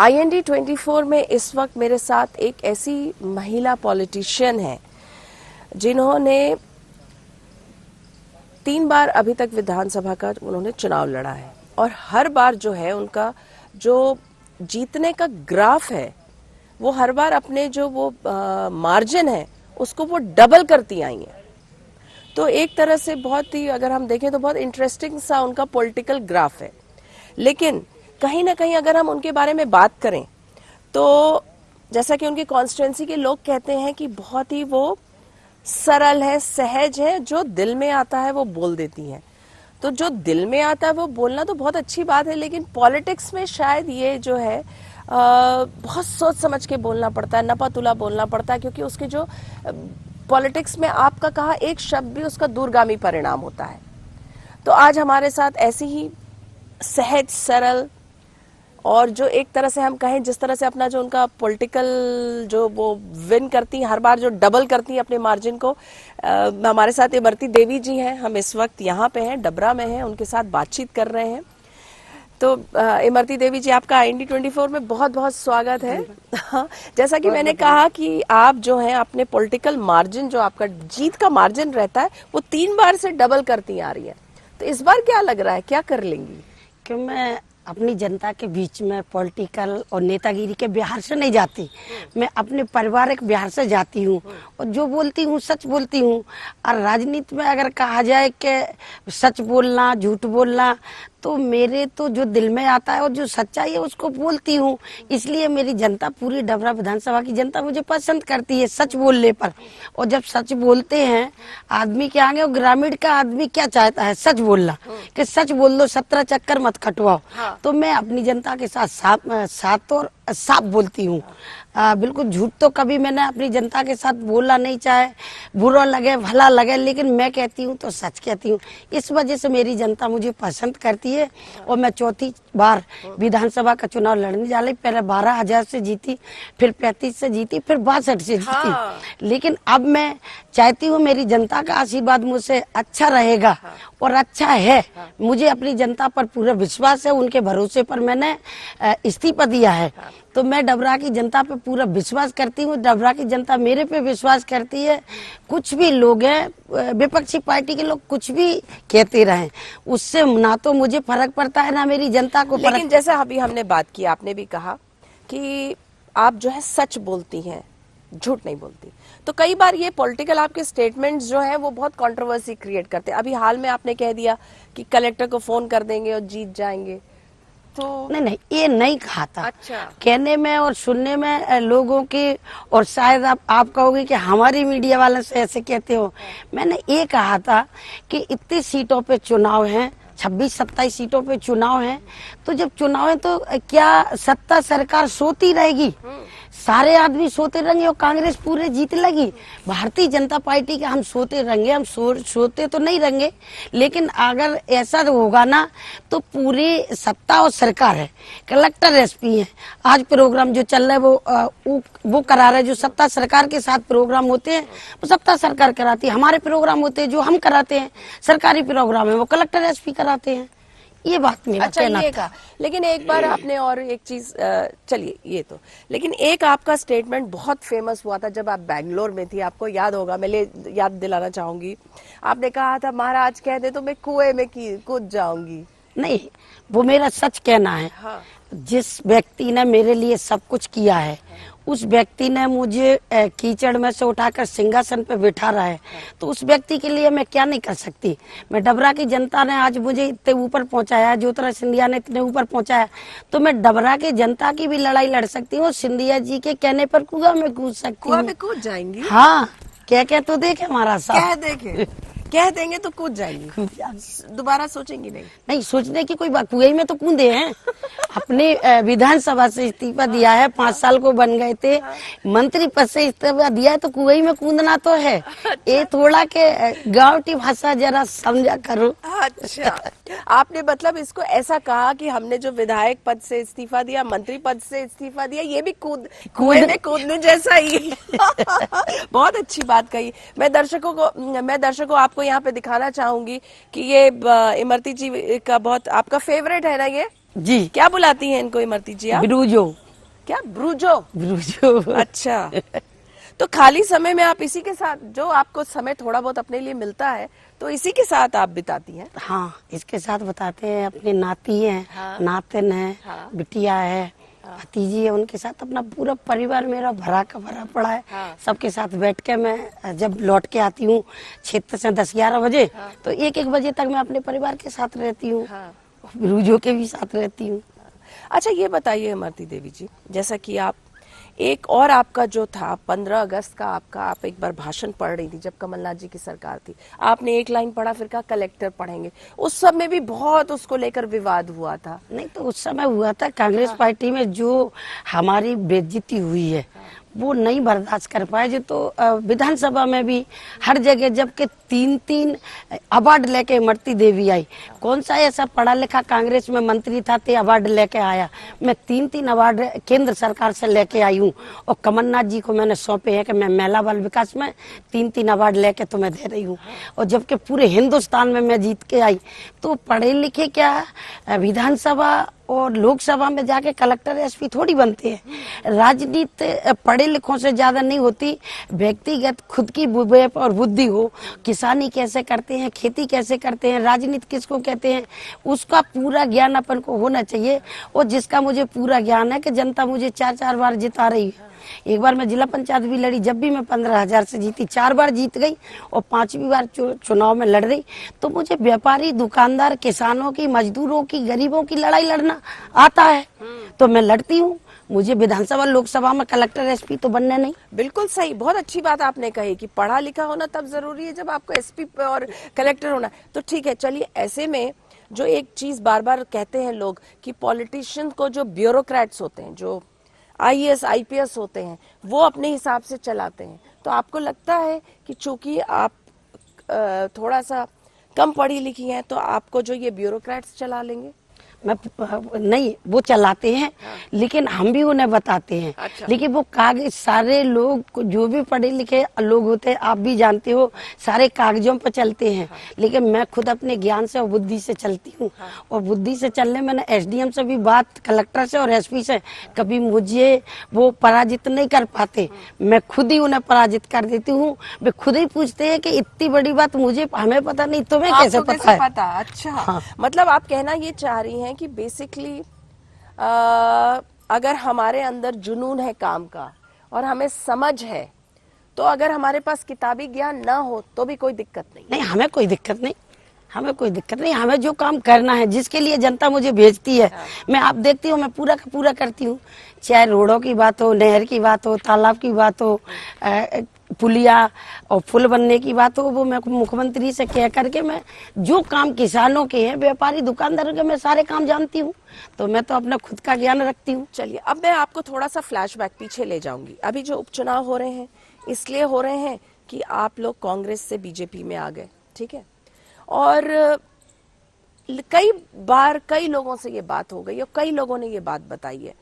IND 24 में इस वक्त मेरे साथ एक ऐसी महिला पॉलिटिशियन है जिन्होंने 3 बार अभी तक विधानसभा का उन्होंने चुनाव लड़ा है और हर बार जो है उनका जो जीतने का ग्राफ है वो हर बार अपने जो वो मार्जिन है उसको वो डबल करती आई हैं। तो एक तरह से बहुत ही अगर हम देखें तो बहुत इंटरेस्टिंग सा उनका पॉलिटिकल ग्राफ है। लेकिन कहीं ना कहीं अगर हम उनके बारे में बात करें तो जैसा कि उनकी कॉन्स्टिट्यूंसी के लोग कहते हैं कि बहुत ही वो सरल है, सहज है, जो दिल में आता है वो बोल देती हैं। तो जो दिल में आता है वो बोलना तो बहुत अच्छी बात है, लेकिन पॉलिटिक्स में शायद ये जो है बहुत सोच समझ के बोलना पड़ता है, नपा-तुला बोलना पड़ता है, क्योंकि उसके जो पॉलिटिक्स में आपका कहा एक शब्द भी उसका दूरगामी परिणाम होता है। तो आज हमारे साथ ऐसी ही सहज, सरल और जो एक तरह से हम कहें जिस तरह से अपना जो उनका पॉलिटिकल जो वो विन करती हैं, हर बार जो डबल करती हैं अपने मार्जिन को, हमारे साथ इमरती देवी जी हैं। हम इस वक्त यहाँ पे हैं, डबरा में हैं, उनके साथ बातचीत कर रहे हैं। तो इमरती देवी जी, आपका IND 24 में बहुत बहुत स्वागत है। हाँ, जैसा कि मैंने कहा कि आप जो हैं अपने पॉलिटिकल मार्जिन, जो आपका जीत का मार्जिन रहता है, वो 3 बार से डबल करती आ रही है। तो इस बार क्या लग रहा है, क्या कर लेंगी? कि मैं अपनी जनता के बीच में पॉलिटिकल और नेतागिरी के बिहार से नहीं जाती, मैं अपने पारिवारिक बिहार से जाती हूँ और जो बोलती हूँ सच बोलती हूँ। और राजनीति में अगर कहा जाए कि सच बोलना झूठ बोलना, तो मेरे तो जो दिल में आता है और जो सच्चाई है उसको बोलती हूँ। इसलिए मेरी जनता, पूरी डबरा विधानसभा की जनता मुझे पसंद करती है सच बोलने पर। और जब सच बोलते हैं आदमी के आगे, और ग्रामीण का आदमी क्या चाहता है, सच बोलना, कि सच बोल दो, 17 चक्कर मत कटवाओ। हाँ। तो मैं अपनी जनता के साथ साथ और साफ बोलती हूँ। बिल्कुल झूठ तो कभी मैंने अपनी जनता के साथ बोला नहीं, चाहे बुरा लगे भला लगे, लेकिन मैं कहती हूँ तो सच कहती हूँ। इस वजह से मेरी जनता मुझे पसंद करती है। और मैं चौथी बार विधानसभा का चुनाव लड़ने जा रही। पहले 12,000 से जीती, फिर 35 से जीती, फिर 62 से जीती। हाँ। लेकिन अब मैं चाहती हूँ मेरी जनता का आशीर्वाद मुझसे अच्छा रहेगा। हाँ। और अच्छा है। हाँ। मुझे अपनी जनता पर पूरा विश्वास है, उनके भरोसे पर मैंने इस्तीफा दिया है। हाँ। तो मैं डबरा की जनता पे पूरा विश्वास करती हूँ, डबरा की जनता मेरे पे विश्वास करती है। कुछ भी लोग हैं, विपक्षी पार्टी के लोग कुछ भी कहते रहें, उससे ना तो मुझे फर्क पड़ता है ना मेरी जनता को फर्क। लेकिन जैसा अभी हमने बात की, आपने भी कहा कि आप जो है सच बोलती हैं, झूठ नहीं बोलती। तो कई बार ये पॉलिटिकल आपके स्टेटमेंट्स जो है वो बहुत कंट्रोवर्सी क्रिएट करते हैं। अभी हाल में आपने कह दिया कि कलेक्टर को फोन कर देंगे और जीत जाएंगे। तो नहीं, ये नहीं कहा था। अच्छा। कहने में और सुनने में लोगों की, और शायद आप कहोगे कि हमारी मीडिया वाले से ऐसे कहते हो। मैंने ये कहा था कि इतनी सीटों पे चुनाव हैं, 26-27 सीटों पे चुनाव है। तो जब चुनाव है तो क्या सत्ता सरकार सोती रहेगी? सारे आदमी सोते रहेंगे और कांग्रेस पूरे जीत लगी? भारतीय जनता पार्टी के हम सोते रहेंगे? हम सोते तो नहीं रहेंगे, लेकिन अगर ऐसा होगा ना तो पूरी सत्ता और सरकार है, कलेक्टर SP है। आज प्रोग्राम जो चल रहा है वो करा रहे हैं। जो सत्ता सरकार के साथ प्रोग्राम होते हैं वो सत्ता सरकार कराती है, हमारे प्रोग्राम होते हैं जो हम कराते हैं, सरकारी प्रोग्राम है वो कलेक्टर SP कराते हैं। ये बात मेरा कहना था। लेकिन एक बार आपने और एक चीज, चलिए ये तो, लेकिन एक आपका स्टेटमेंट बहुत फेमस हुआ था जब आप बैंगलोर में थी, आपको याद होगा, मैं याद दिलाना चाहूंगी। आपने कहा था महाराज कह दे तो मैं कुएं में कूद जाऊंगी। नहीं, वो मेरा सच कहना है। हाँ। जिस व्यक्ति ने मेरे लिए सब कुछ किया है, उस व्यक्ति ने मुझे कीचड़ में से उठाकर सिंहासन पे बिठा रहा है, तो उस व्यक्ति के लिए मैं क्या नहीं कर सकती। मैं डबरा की जनता ने आज मुझे इतने ऊपर पहुंचाया, ज्योतिरादित्य सिंधिया ने इतने ऊपर पहुंचाया, तो मैं डबरा की जनता की भी लड़ाई लड़ सकती हूँ। सिंधिया जी के कहने पर कुआं में कूद सकती हूँ। कुआं में कूद जाएंगी? हाँ, क्या तो देखे हमारा साथ, कह देंगे तो कूद जाएंगी, दोबारा सोचेंगी नहीं? नहीं, सोचने की कोई बात, कुएं में तो कूदे हैं। अपने विधानसभा से इस्तीफा दिया है, 5 साल को बन गए थे, मंत्री पद से इस्तीफा दिया है, तो कुएं में कूदना तो है। अच्छा। ये थोड़ा के गाँव की भाषा जरा समझा करो। अच्छा। आपने मतलब इसको ऐसा कहा कि हमने जो विधायक पद से इस्तीफा दिया, मंत्री पद से इस्तीफा दिया, ये भी कुएं में कूदने जैसा ही। बहुत अच्छी बात कही। मैं दर्शकों आपको यहाँ पे दिखाना चाहूंगी कि ये इमरती जी का बहुत आपका फेवरेट है ना ये? जी। क्या बुलाती हैं इनको इमरती जी आप? बिरूजो। क्या ब्रूजो? ब्रूजो। अच्छा, तो खाली समय में आप इसी के साथ, जो आपको समय थोड़ा बहुत अपने लिए मिलता है, तो इसी के साथ आप बिताती हैं? हाँ, इसके साथ बताते हैं। अपनी नाती है, हाँ। नातिन है, हाँ। बिटिया है, भतीजी है, उनके साथ अपना पूरा परिवार मेरा भरा का भरा पड़ा है। हाँ। सबके साथ बैठ के मैं जब लौट के आती हूँ क्षेत्र से 10-11 बजे, तो 1-1 बजे तक मैं अपने परिवार के साथ रहती हूँ, हाँ। ब्रूजो के भी साथ रहती हूँ। अच्छा, ये बताइए इमरती देवी जी, जैसा कि आप एक और आपका जो था 15 अगस्त का आपका, आप एक बार भाषण पढ़ रही थी जब कमलनाथ जी की सरकार थी, आपने एक लाइन पढ़ा, फिर कहा कलेक्टर पढ़ेंगे। उस सब में भी बहुत उसको लेकर विवाद हुआ था। नहीं तो उस समय हुआ था कांग्रेस पार्टी में जो हमारी बेइज्जती हुई है वो नहीं बर्दाश्त कर पाए। जो तो विधानसभा में भी हर जगह जबकि 3-3 अवार्ड लेके इमरती देवी आई, कौन सा ऐसा पढ़ा लिखा कांग्रेस में मंत्री था ते अवार्ड लेके आया? मैं 3-3 अवार्ड केंद्र सरकार से लेके आई हूँ और कमलनाथ जी को मैंने सौंपे हैं कि मैं महिला बाल विकास में 3-3 अवार्ड लेके तुम्हें दे रही हूँ। और जबकि पूरे हिंदुस्तान में मैं जीत के आई, तो पढ़े लिखे क्या विधानसभा और लोकसभा में जाके कलेक्टर एसपी थोड़ी बनते हैं। राजनीति पढ़े लिखों से ज्यादा नहीं होती, व्यक्तिगत खुद की विवेक और बुद्धि हो, किसानी कैसे करते हैं, खेती कैसे करते हैं, राजनीति किसको कहते हैं, उसका पूरा ज्ञान अपन को होना चाहिए। और जिसका मुझे पूरा ज्ञान है कि जनता मुझे 4-4 बार जिता रही है। एक बार मैं जिला पंचायत भी लड़ी, जब भी मैं 15,000 से जीती, 4 बार जीत गई और 5वीं बार चुनाव में लड़ रही। तो मुझे व्यापारी, दुकानदार, किसानों की, मजदूरों की, गरीबों की लड़ाई लड़ना आता है, तो मैं लड़ती हूँ। मुझे विधानसभा लोकसभा में कलेक्टर एसपी तो बनना नहीं। बिल्कुल सही, बहुत अच्छी बात आपने कही कि पढ़ा लिखा होना तब जरूरी है जब आपको एसपी और कलेक्टर होना। तो ठीक है, चलिए, ऐसे में जो एक चीज बार बार कहते हैं लोग कि पॉलिटिशियन को जो ब्यूरोक्रेट्स होते हैं, जो आईएएस आईपीएस होते हैं, वो अपने हिसाब से चलाते हैं। तो आपको लगता है कि चूंकि आप थोड़ा सा कम पढ़ी लिखी हैं, तो आपको जो ये ब्यूरोक्रेट्स चला लेंगे? मैं नहीं, वो चलाते हैं, लेकिन हम भी उन्हें बताते हैं। अच्छा। लेकिन वो कागज, सारे लोग जो भी पढ़े लिखे लोग होते हैं, आप भी जानते हो, सारे कागजों पर चलते हैं। लेकिन मैं खुद अपने ज्ञान से और बुद्धि से चलती हूँ। और बुद्धि से चलने, मैंने एसडीएम से भी बात, कलेक्टर से और एसपी से, कभी मुझे वो पराजित नहीं कर पाते, मैं खुद ही उन्हें पराजित कर देती हूँ। वे खुद ही पूछते हैं कि इतनी बड़ी बात मुझे, हमें पता नहीं, तुम्हें कैसे पता है? अच्छा। हाँ। मतलब आप कहना ये चाह रही हैं कि बेसिकली अगर हमारे अंदर जुनून है काम का और हमें समझ है, तो अगर हमारे पास किताबी ज्ञान ना हो तो भी कोई दिक्कत नहीं। नहीं, हमें कोई दिक्कत नहीं, हमें कोई दिक्कत नहीं। हमें जो काम करना है, जिसके लिए जनता मुझे भेजती है, मैं आप देखती हूँ, मैं पूरा का पूरा करती हूँ। चाहे रोडों की बात हो, नहर की बात हो, तालाब की बात हो, पुलिया और पुल बनने की बात हो, वो मैं मुख्यमंत्री से कह करके, मैं जो काम किसानों के हैं, व्यापारी दुकानदारों के, मैं सारे काम जानती हूँ। तो मैं तो अपना खुद का ज्ञान रखती हूँ। चलिए, अब मैं आपको थोड़ा सा फ्लैशबैक पीछे ले जाऊंगी। अभी जो उपचुनाव हो रहे हैं, इसलिए हो रहे हैं कि आप लोग कांग्रेस से बीजेपी में आ गए, ठीक है? और कई बार कई लोगों से ये बात हो गई और कई लोगों ने ये बात बताई है।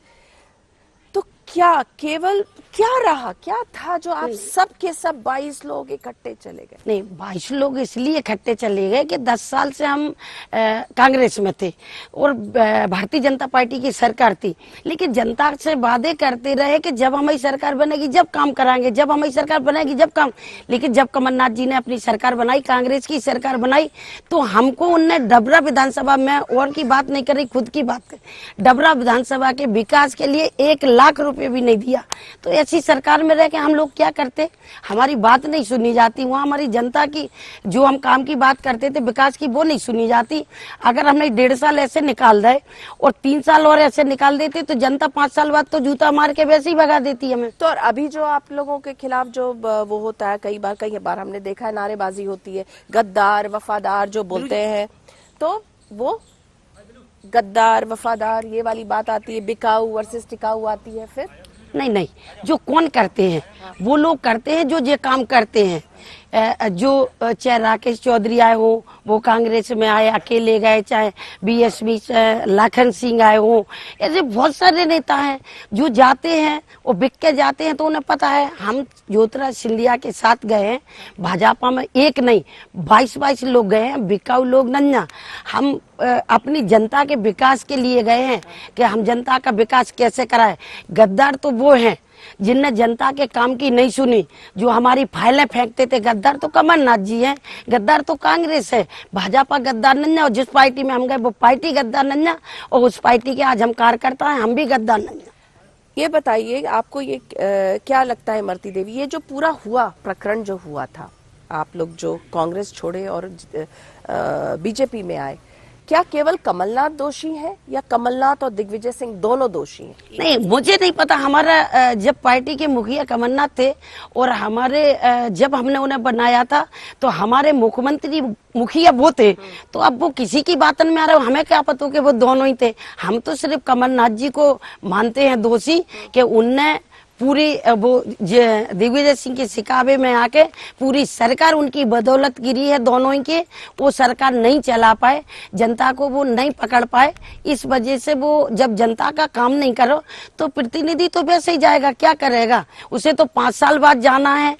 तो क्या केवल क्या रहा, क्या था जो आप सब के सब 22 लोग इकट्ठे चले गए? नहीं, 22 लोग इसलिए इकट्ठे चले गए कि 10 साल से हम कांग्रेस में थे और भारतीय जनता पार्टी की सरकार थी। लेकिन जनता से वादे करते रहे कि जब हमारी सरकार बनेगी जब काम कराएंगे, जब हमारी सरकार बनेगी जब काम। लेकिन जब कमलनाथ जी ने अपनी सरकार बनाई, कांग्रेस की सरकार बनाई, तो हमको उनने डबरा विधानसभा में, और की बात नहीं कर रही, खुद की बात कर, डबरा विधानसभा के विकास के लिए 1 लाख रुपए भी नहीं दिया। तो ऐसी सरकार में रह के हम लोग क्या करते? हमारी बात नहीं सुनी जाती। वहाँ हमारी जनता की, जो हम काम की बात करते थे विकास की, वो नहीं सुनी जाती। अगर हमने 1.5 साल ऐसे निकाल दे और 3 साल और ऐसे निकाल देते, तो जनता 5 साल बाद तो जूता मार के वैसे ही भगा देती हमें। तो और अभी जो आप लोगों के खिलाफ जो वो होता है, कई बार हमने देखा है, नारेबाजी होती है, गद्दार वफादार जो बोलते हैं, तो वो गद्दार वफादार ये वाली बात आती है, बिकाऊ वर्सेस टिकाऊ आती है। फिर नहीं, जो कौन करते हैं वो लोग करते हैं जो ये काम करते हैं। जो चाहे राकेश चौधरी आए हो वो कांग्रेस में आए अकेले गए, चाहे बीएसपी लाखन सिंह आए हो, ऐसे बहुत सारे नेता हैं जो जाते हैं और बिक के जाते हैं। तो उन्हें पता है हम ज्योतिरादित्य सिंधिया के साथ गए हैं, भाजपा में एक नहीं 22 लोग गए हैं, बिकाऊ लोग नन्ना। हम अपनी जनता के विकास के लिए गए हैं कि हम जनता का विकास कैसे कराए। गद्दार तो वो हैं जिनने जनता के काम की नहीं सुनी, जो हमारी फाइलें फेंकते थे। गद्दार तो कमलनाथ जी हैं, गद्दार तो कांग्रेस है, भाजपा गद्दार नन्ना। और जिस पार्टी में हम गए वो पार्टी गद्दार नन्ना, और उस पार्टी के आज हम कार्यकर्ता हैं, हम भी गद्दार नन्ना। ये बताइए आपको ये क्या लगता है इमरती देवी, ये जो पूरा हुआ प्रकरण जो हुआ था, आप लोग जो कांग्रेस छोड़े और बीजेपी में आए, क्या केवल कमलनाथ दोषी हैं या कमलनाथ और दिग्विजय सिंह दोनों दोषी हैं? नहीं, मुझे नहीं पता। हमारा जब पार्टी के मुखिया कमलनाथ थे और हमारे जब हमने उन्हें बनाया था तो हमारे मुख्यमंत्री मुखिया वो थे, तो अब वो किसी की बातन में आ रहे हो, हमें क्या पता कि वो दोनों ही थे। हम तो सिर्फ कमलनाथ जी को मानते हैं दोषी कि उनने पूरी वो दिग्विजय सिंह के शिकावे में आके पूरी सरकार उनकी बदौलत गिरी है, दोनों ही के। वो सरकार नहीं चला पाए, जनता को वो नहीं पकड़ पाए, इस वजह से वो जब जनता का काम नहीं करो तो प्रतिनिधि तो वैसे ही जाएगा, क्या करेगा। उसे तो 5 साल बाद जाना है,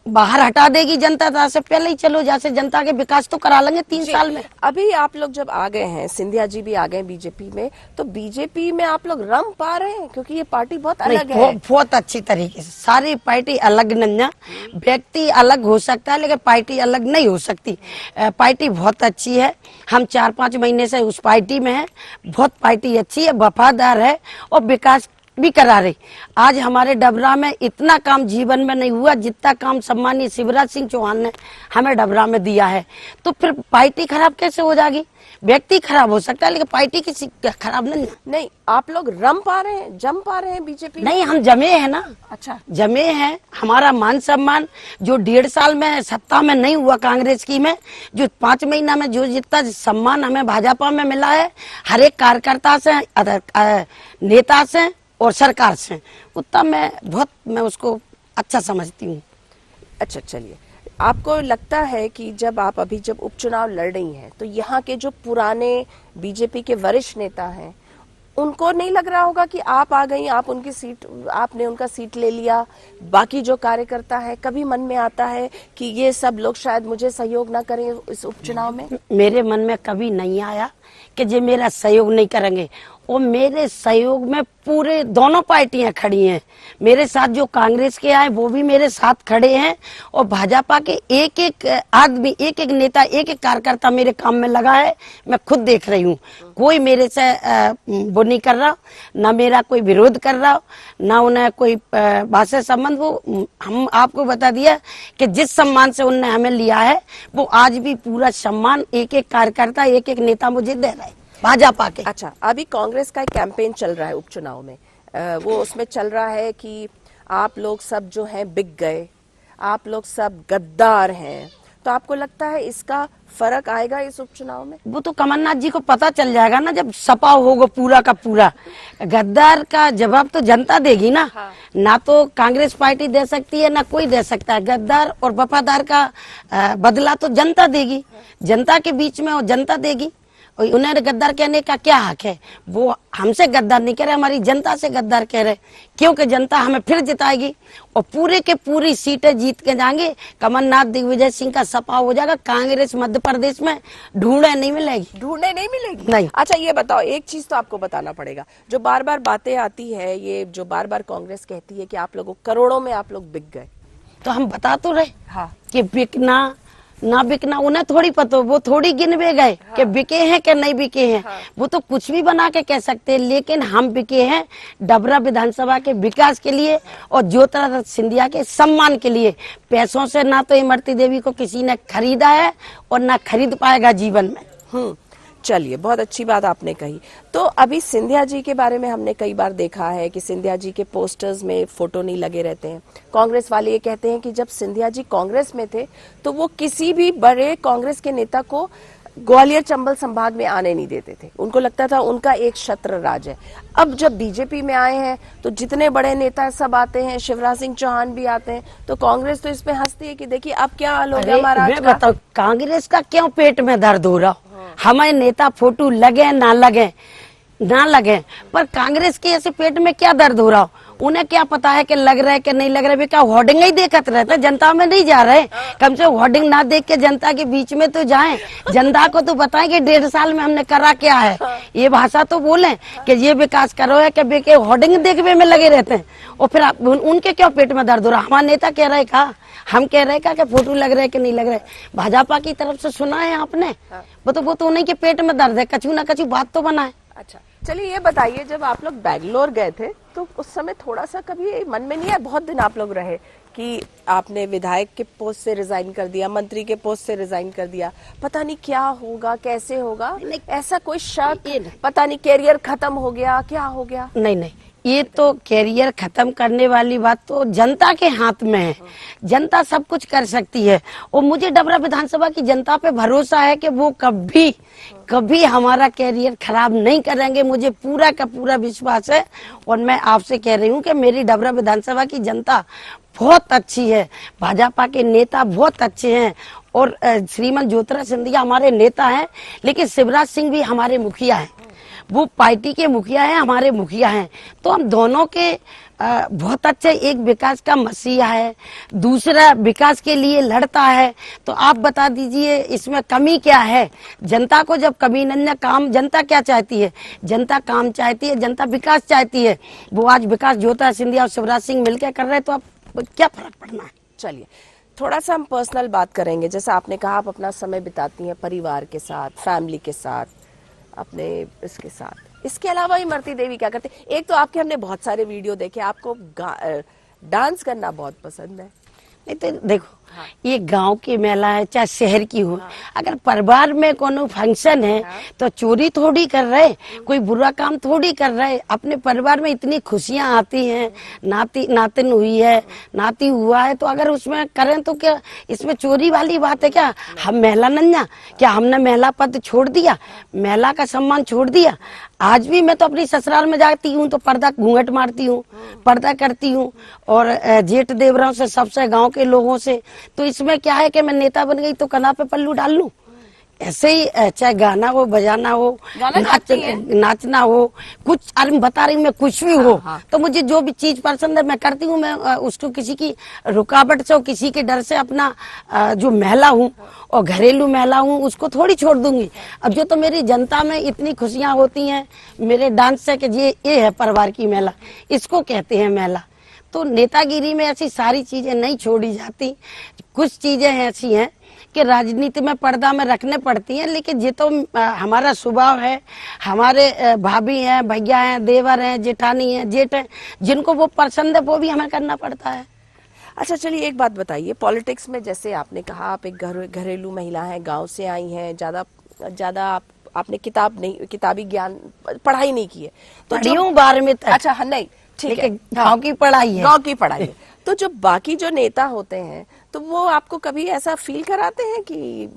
बाहर हटा देगी जनता, तो से पहले ही चलो, जैसे जनता के विकास तो करा लेंगे 3 साल में। अभी आप लोग जब आ गए हैं, सिंधिया जी भी आ गए बीजेपी में, तो बीजेपी में आप लोग रम पा रहे हैं? क्योंकि ये पार्टी बहुत अलग है। बहुत अच्छी तरीके से सारी पार्टी अलग नन्ना, व्यक्ति अलग हो सकता है लेकिन पार्टी अलग नहीं हो सकती। पार्टी बहुत अच्छी है, हम 4-5 महीने से उस पार्टी में हैं। बहुत पार्टी अच्छी है, वफादार है और विकास भी करा रही। आज हमारे डबरा में इतना काम जीवन में नहीं हुआ जितना काम सम्मानीय शिवराज सिंह चौहान ने हमें डबरा में दिया है। तो फिर पार्टी खराब कैसे हो जाएगी? व्यक्ति खराब हो सकता है लेकिन पार्टी किसी खराब नहीं। आप लोग रम पा रहे हैं, जम पा रहे हैं बीजेपी? नहीं, हम जमे हैं ना। अच्छा, जमे हैं। हमारा मान सम्मान जो 1.5 साल में सत्ता में नहीं हुआ कांग्रेस की में, जो 5 महीना में जो जितना सम्मान हमें भाजपा में मिला है, हर एक कार्यकर्ता से, नेता से और सरकार से, उतना मैं उसको अच्छा समझती हूँ। अच्छा, चलिए, आपको लगता है कि जब आप अभी जब उपचुनाव लड़ रही हैं तो यहाँ के जो पुराने बीजेपी के वरिष्ठ नेता हैं उनको नहीं लग रहा होगा कि आप आ गई, आप उनकी सीट, आपने उनका सीट ले लिया, बाकी जो कार्यकर्ता है, कभी मन में आता है कि ये सब लोग शायद मुझे सहयोग ना करें इस उपचुनाव में? मेरे मन में कभी नहीं आया कि जे मेरा सहयोग नहीं करेंगे। और मेरे सहयोग में पूरे दोनों पार्टियां खड़ी हैं। मेरे साथ जो कांग्रेस के आए वो भी मेरे साथ खड़े हैं, और भाजपा के एक एक आदमी, एक एक नेता, एक एक कार्यकर्ता मेरे काम में लगा है। मैं खुद देख रही हूँ, कोई मेरे से वो नहीं कर रहा, ना मेरा कोई विरोध कर रहा, ना उन्हें कोई बात से संबंध। वो हम आपको बता दिया कि जिस सम्मान से उन्होंने हमें लिया है वो आज भी पूरा सम्मान एक एक कार्यकर्ता, एक एक नेता मुझे दे रहा है भाजपा के। अच्छा, अभी कांग्रेस का एक कैंपेन चल रहा है उपचुनाव में, वो उसमें चल रहा है कि आप लोग सब जो हैं बिक गए, आप लोग सब गद्दार हैं। तो आपको लगता है इसका फर्क आएगा इस उपचुनाव में? वो तो कमलनाथ जी को पता चल जाएगा ना जब सपा होगा पूरा का पूरा। गद्दार का जवाब तो जनता देगी ना। हाँ। ना तो कांग्रेस पार्टी दे सकती है ना कोई दे सकता है। गद्दार और वफादार का बदला तो जनता देगी, जनता के बीच में, और जनता देगी। उन्हें गद्दार कहने का क्या हक है? वो हमसे गद्दार नहीं कह रहे, हमारी जनता से गद्दार कह रहे, क्योंकि जनता हमें फिर जिताएगी और पूरे के पूरी सीटें जीत के जाएंगे। कमलनाथ दिग्विजय सिंह का सपा हो जाएगा। कांग्रेस मध्य प्रदेश में ढूंढने नहीं मिलेगी। नहीं। अच्छा, ये बताओ, एक चीज तो आपको बताना पड़ेगा, जो बार बार बातें आती है, ये जो बार बार कांग्रेस कहती है कि आप लोगों करोड़ों में आप लोग बिक गए, तो हम बता तो रहे। हाँ, कि बिकना ना बिकना उन्हें थोड़ी पता, वो थोड़ी गिनवे गए। हाँ। कि बिके हैं कि नहीं बिके हैं। हाँ। वो तो कुछ भी बना के कह सकते हैं, लेकिन हम बिके हैं डबरा विधानसभा के विकास के लिए और ज्योतिरादित्य सिंधिया के सम्मान के लिए। पैसों से ना तो इमरती देवी को किसी ने खरीदा है और ना खरीद पाएगा जीवन में। चलिए, बहुत अच्छी बात आपने कही। तो अभी सिंधिया जी के बारे में हमने कई बार देखा है कि सिंधिया जी के पोस्टर्स में फोटो नहीं लगे रहते हैं। कांग्रेस वाले ये कहते हैं कि जब सिंधिया जी कांग्रेस में थे तो वो किसी भी बड़े कांग्रेस के नेता को ग्वालियर चंबल संभाग में आने नहीं देते थे, उनको लगता था उनका एक छत्र राज है। अब जब बीजेपी में आए हैं तो जितने बड़े नेता सब आते हैं, शिवराज सिंह चौहान भी आते हैं, तो कांग्रेस तो इसमें हंसती है कि देखिए अब क्या हाल हो गया अरे महाराज मैं का। बताऊं, कांग्रेस का क्यों पेट में दर्द हो रहा हो? हमारे नेता फोटो लगे ना लगे, पर कांग्रेस के ऐसे पेट में क्या दर्द हो रहा हो? उन्हें क्या पता है कि लग रहा है कि नहीं लग रहा है? क्या होर्डिंग ही देखते रहते, जनता में नहीं जा रहे? कम से होर्डिंग ना देख के जनता के बीच में तो जाएं, जनता को तो बताएं कि 1.5 साल में हमने करा क्या है। ये भाषा तो बोलें कि ये विकास करो है कि होर्डिंग देखने में लगे रहते हैं। और फिर उनके क्यों पेट में दर्द हो रहा? हमारा नेता कह रहे का, हम कह रहे का कि फोटो लग रहा है कि नहीं लग रहा है? भाजपा की तरफ से सुना है आपने? वो तो उन्हीं के पेट में दर्द है, कछु ना कछु बात तो बनाए। अच्छा चलिए ये बताइए, जब आप लोग बैंगलोर गए थे तो उस समय थोड़ा सा कभी मन में नहीं आया, बहुत दिन आप लोग रहे, कि आपने विधायक के पोस्ट से रिजाइन कर दिया, मंत्री के पोस्ट से रिजाइन कर दिया, पता नहीं क्या होगा कैसे होगा, ऐसा कोई शक, पता नहीं कैरियर खत्म हो गया, क्या हो गया? नहीं, ये तो कैरियर खत्म करने वाली बात तो जनता के हाथ में है। जनता सब कुछ कर सकती है और मुझे डबरा विधानसभा की जनता पे भरोसा है कि वो कभी हमारा कैरियर खराब नहीं करेंगे। मुझे पूरा का पूरा विश्वास है और मैं आपसे कह रही हूँ कि मेरी डबरा विधानसभा की जनता बहुत अच्छी है, भाजपा के नेता बहुत अच्छे हैं और श्रीमान ज्योतिरादित्य सिंधिया हमारे नेता हैं, लेकिन शिवराज सिंह भी हमारे मुखिया हैं। वो पार्टी के मुखिया हैं, हमारे मुखिया हैं, तो हम दोनों के बहुत अच्छे, एक विकास का मसीहा है, दूसरा विकास के लिए लड़ता है। तो आप बता दीजिए इसमें कमी क्या है? जनता को जब कमी नहीं, काम जनता क्या चाहती है? जनता काम चाहती है, जनता विकास चाहती है। वो आज विकास ज्योतिरादित्य सिंधिया और शिवराज सिंह मिलकर कर रहे हैं, तो अब क्या फर्क पड़ना है? चलिए थोड़ा सा हम पर्सनल बात करेंगे। जैसा आपने कहा आप अपना समय बिताती हैं परिवार के साथ, फैमिली के साथ, अपने इसके साथ, इसके अलावा इमरती देवी क्या करते? एक तो आपके हमने बहुत सारे वीडियो देखे, आपको डांस करना बहुत पसंद है। नहीं तो देखो, ये गांव की मेला है चाहे शहर की हो, अगर परिवार में कोनो फंक्शन है तो चोरी थोड़ी कर रहे, कोई बुरा काम थोड़ी कर रहे। अपने परिवार में इतनी खुशियां आती हैं, नातिन हुई है, नाती हुआ है, तो अगर उसमें करें तो क्या इसमें चोरी वाली बात है? क्या हम महिला नन्या, क्या हमने महिला पद छोड़ दिया, महिला का सम्मान छोड़ दिया? आज भी मैं तो अपनी ससुराल में जाती हूँ तो पर्दा घूंघट मारती हूँ, पर्दा करती हूँ और जेठ देवराव से, सबसे, गांव के लोगों से। तो इसमें क्या है कि मैं नेता बन गई तो कना पे पल्लू डाल लूं? ऐसे ही चाहे गाना हो, बजाना हो, नाचना हो, कुछ अरे बता रही मैं कुछ भी हो, तो मुझे जो भी चीज पसंद है मैं करती हूँ। मैं उसको किसी की रुकावट से और किसी के डर से अपना जो महिला हूँ और घरेलू महिला हूँ उसको थोड़ी छोड़ दूंगी। अब जो तो मेरी जनता में इतनी खुशियां होती हैं मेरे डांस से कि ये है परिवार की महिला, इसको कहते हैं महिला। तो नेतागिरी में ऐसी सारी चीजें नहीं छोड़ी जाती। कुछ चीजें ऐसी हैं कि राजनीति में पर्दा में रखने पड़ती हैं, लेकिन ये तो हमारा स्वभाव है। हमारे भाभी हैं, भैया हैं, देवर हैं, जेठानी हैं, जेठ हैं, जिनको वो पसंद है वो भी हमें करना पड़ता है। अच्छा चलिए एक बात बताइए, पॉलिटिक्स में जैसे आपने कहा आप एक घरेलू महिला हैं, गांव से आई हैं, ज्यादा आपने किताबी ज्ञान पढ़ाई नहीं की है तो पढ़ी बार में तक। अच्छा हाँ, नहीं ठीक है, गाँव की पढ़ाई है, गाँव की पढ़ाई है। तो जो बाकी जो नेता होते हैं तो वो आपको कभी ऐसा फील कराते हैं कि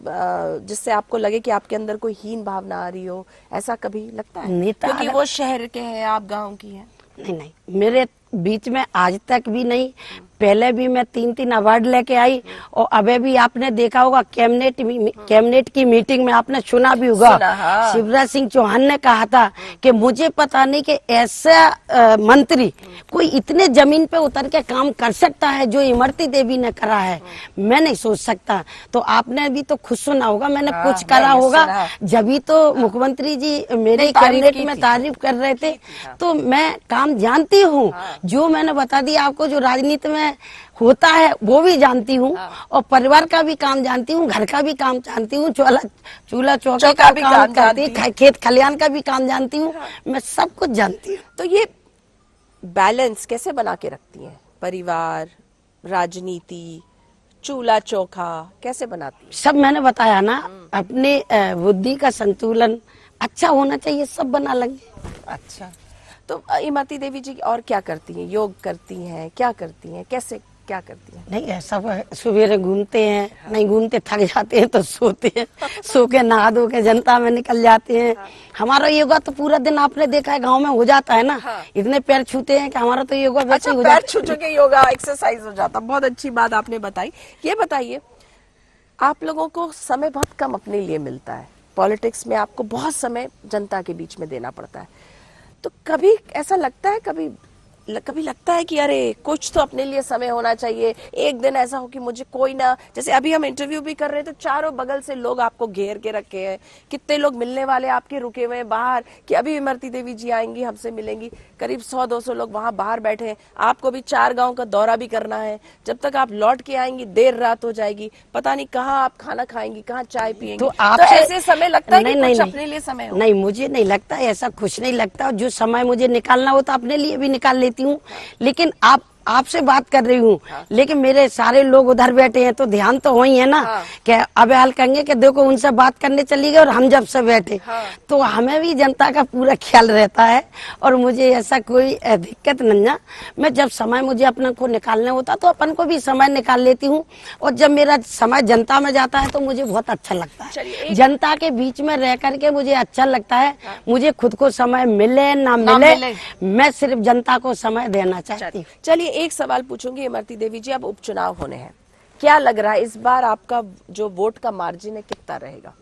जिससे आपको लगे कि आपके अंदर कोई हीन भावना आ रही हो, ऐसा कभी लगता है? नेता क्योंकि वो शहर के हैं, आप गांव की हैं। नहीं, मेरे बीच में आज तक भी नहीं। पहले भी मैं 3 अवार्ड लेके आई और अबे भी आपने देखा होगा कैबिनेट की मीटिंग में आपने सुना भी होगा, हाँ। शिवराज सिंह चौहान ने कहा था कि मुझे पता नहीं कि ऐसा मंत्री कोई इतने जमीन पे उतर के काम कर सकता है जो इमरती देवी ने करा है, मैं नहीं सोच सकता। तो आपने भी तो खुद सुना होगा, मैंने कुछ करा होगा, जब तो मुख्यमंत्री जी मेरे कैबिनेट में तारीफ कर रहे थे। तो मैं काम जानती हूँ, जो मैंने बता दिया आपको, जो राजनीति में होता है वो भी जानती हूँ और परिवार का भी काम जानती हूँ, घर का भी काम जानती हूँ, चूल्हा चौके का भी काम करती हूँ, खेत खलियान का भी काम जानती हूँ, मैं सब कुछ जानती हूँ। तो ये बैलेंस कैसे बना के रखती हैं? परिवार, राजनीति, चूल्हा चौका कैसे बनाती है? सब मैंने बताया ना, अपने बुद्धि का संतुलन अच्छा होना चाहिए, सब बना लेंगे। अच्छा, तो इमरती देवी जी और क्या करती हैं? योग करती हैं, क्या करती हैं, कैसे क्या करती हैं? नहीं ऐसा सवेरे घूमते हैं, नहीं घूमते थक जाते हैं तो सोते हैं, सो के नहा धो के जनता में निकल जाते हैं। हमारा योगा तो पूरा दिन आपने देखा है गांव में हो जाता है ना। इतने पैर छूते हैं कि हमारा तो योगा वैसे ही हो पैर जाता छू छू के योगा एक्सरसाइज हो जाता। बहुत अच्छी बात आपने बताई। ये बताइए, आप लोगों को समय बहुत कम अपने लिए मिलता है, पॉलिटिक्स में आपको बहुत समय जनता के बीच में देना पड़ता है, तो कभी ऐसा लगता है, कभी लगता है कि अरे कुछ तो अपने लिए समय होना चाहिए, एक दिन ऐसा हो कि मुझे कोई ना, जैसे अभी हम इंटरव्यू भी कर रहे हैं तो चारों बगल से लोग आपको घेर के रखे हैं, कितने लोग मिलने वाले आपके रुके हुए हैं बाहर कि अभी इमरती देवी जी आएंगी, हमसे मिलेंगी, करीब 100-200 लोग वहां बाहर बैठे हैं, आपको भी 4 गांव का दौरा भी करना है, जब तक आप लौट के आएंगी देर रात हो जाएगी, पता नहीं कहाँ आप खाना खाएंगी, कहाँ चाय पिएंगी, तो ऐसे समय लगता है कि कुछ अपने लिए समय हो? नहीं, मुझे नहीं लगता, ऐसा कुछ नहीं लगता। जो समय मुझे निकालना होता अपने लिए भी निकाल लेती हूँ। लेकिन आपसे बात कर रही हूँ, लेकिन मेरे सारे लोग उधर बैठे हैं तो ध्यान तो हो ही है ना। कि अब हाल कहेंगे कि देखो उनसे बात करने चली गई और हम जब से बैठे, तो हमें भी जनता का पूरा ख्याल रहता है और मुझे ऐसा कोई दिक्कत नहीं है। मैं जब समय मुझे अपने को निकालना होता तो अपन को भी समय निकाल लेती हूँ, और जब मेरा समय जनता में जाता है तो मुझे बहुत अच्छा लगता है। जनता के बीच में रह करके मुझे अच्छा लगता है। मुझे खुद को समय मिले ना मिले, मैं सिर्फ जनता को समय देना चाहती हूँ। चलिए एक सवाल पूछूंगी इमरती देवी जी, अब उपचुनाव होने हैं, क्या लग रहा है इस बार आपका जो वोट का मार्जिन है कितना रहेगा?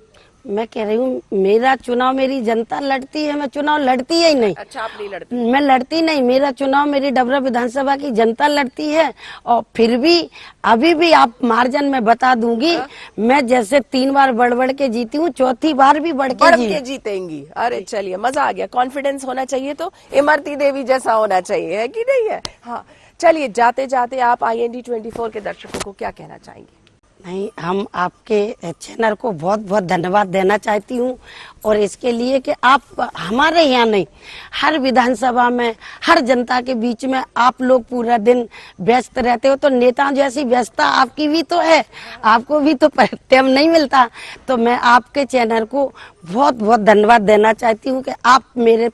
मैं कह रही हूँ मेरा चुनाव मेरी जनता लड़ती है, मैं चुनाव लड़ती ही नहीं। अच्छा, आप नहीं लड़ती? मैं लड़ती नहीं, मेरा चुनाव मेरी डबरा विधानसभा की जनता लड़ती है। और फिर भी अभी भी आप मार्जिन में बता दूंगी, मैं जैसे 3 बार बढ़ के जीती हूँ, चौथी बार भी बढ़ के जीतेंगी। अरे चलिए, मजा आ गया। कॉन्फिडेंस होना चाहिए तो इमरती देवी जैसा होना चाहिए, है कि नहीं है? हाँ, चलिए जाते जाते आप IND 24 के दर्शकों को क्या कहना चाहेंगे? नहीं, हम आपके चैनल को बहुत बहुत धन्यवाद देना चाहती हूँ, और इसके लिए कि आप हमारे यहाँ नहीं, हर विधानसभा में हर जनता के बीच में आप लोग पूरा दिन व्यस्त रहते हो, तो नेता जैसी व्यस्तता आपकी भी तो है, आपको भी तो टाइम नहीं मिलता। तो मैं आपके चैनल को बहुत बहुत धन्यवाद देना चाहती हूँ कि आप मेरे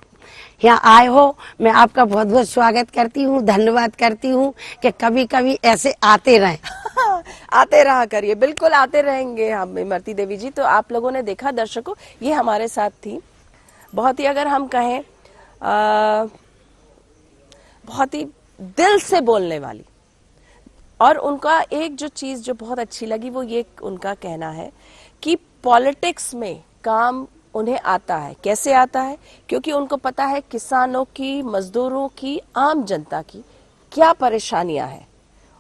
यहाँ आए हो। मैं आपका बहुत बहुत स्वागत करती हूँ, धन्यवाद करती हूँ कि कभी कभी ऐसे आते रहें। आते रहा करिए, बिल्कुल आते रहेंगे हम इमरती देवी जी। तो आप लोगों ने देखा दर्शकों, ये हमारे साथ थी, बहुत ही अगर हम कहें बहुत ही दिल से बोलने वाली, और उनका एक जो चीज जो बहुत अच्छी लगी वो ये उनका कहना है कि पॉलिटिक्स में काम उन्हें आता है। कैसे आता है? क्योंकि उनको पता है किसानों की, मजदूरों की, आम जनता की क्या परेशानियां हैं,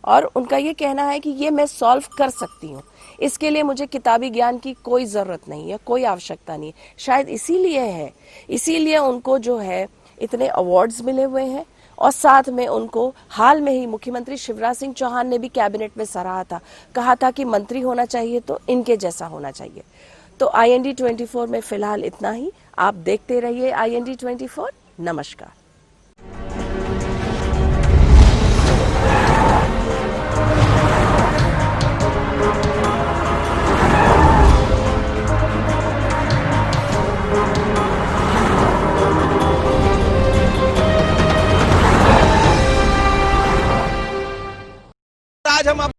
और उनका ये कहना है कि ये मैं सॉल्व कर सकती हूँ, इसके लिए मुझे किताबी ज्ञान की कोई जरूरत नहीं है, कोई आवश्यकता नहीं है। शायद इसीलिए उनको जो है इतने अवार्ड्स मिले हुए हैं, और साथ में उनको हाल में ही मुख्यमंत्री शिवराज सिंह चौहान ने भी कैबिनेट में सराहा था, कहा था कि मंत्री होना चाहिए तो इनके जैसा होना चाहिए। तो IND 24 में फिलहाल इतना ही। आप देखते रहिए IND 24। नमस्कार। आज हम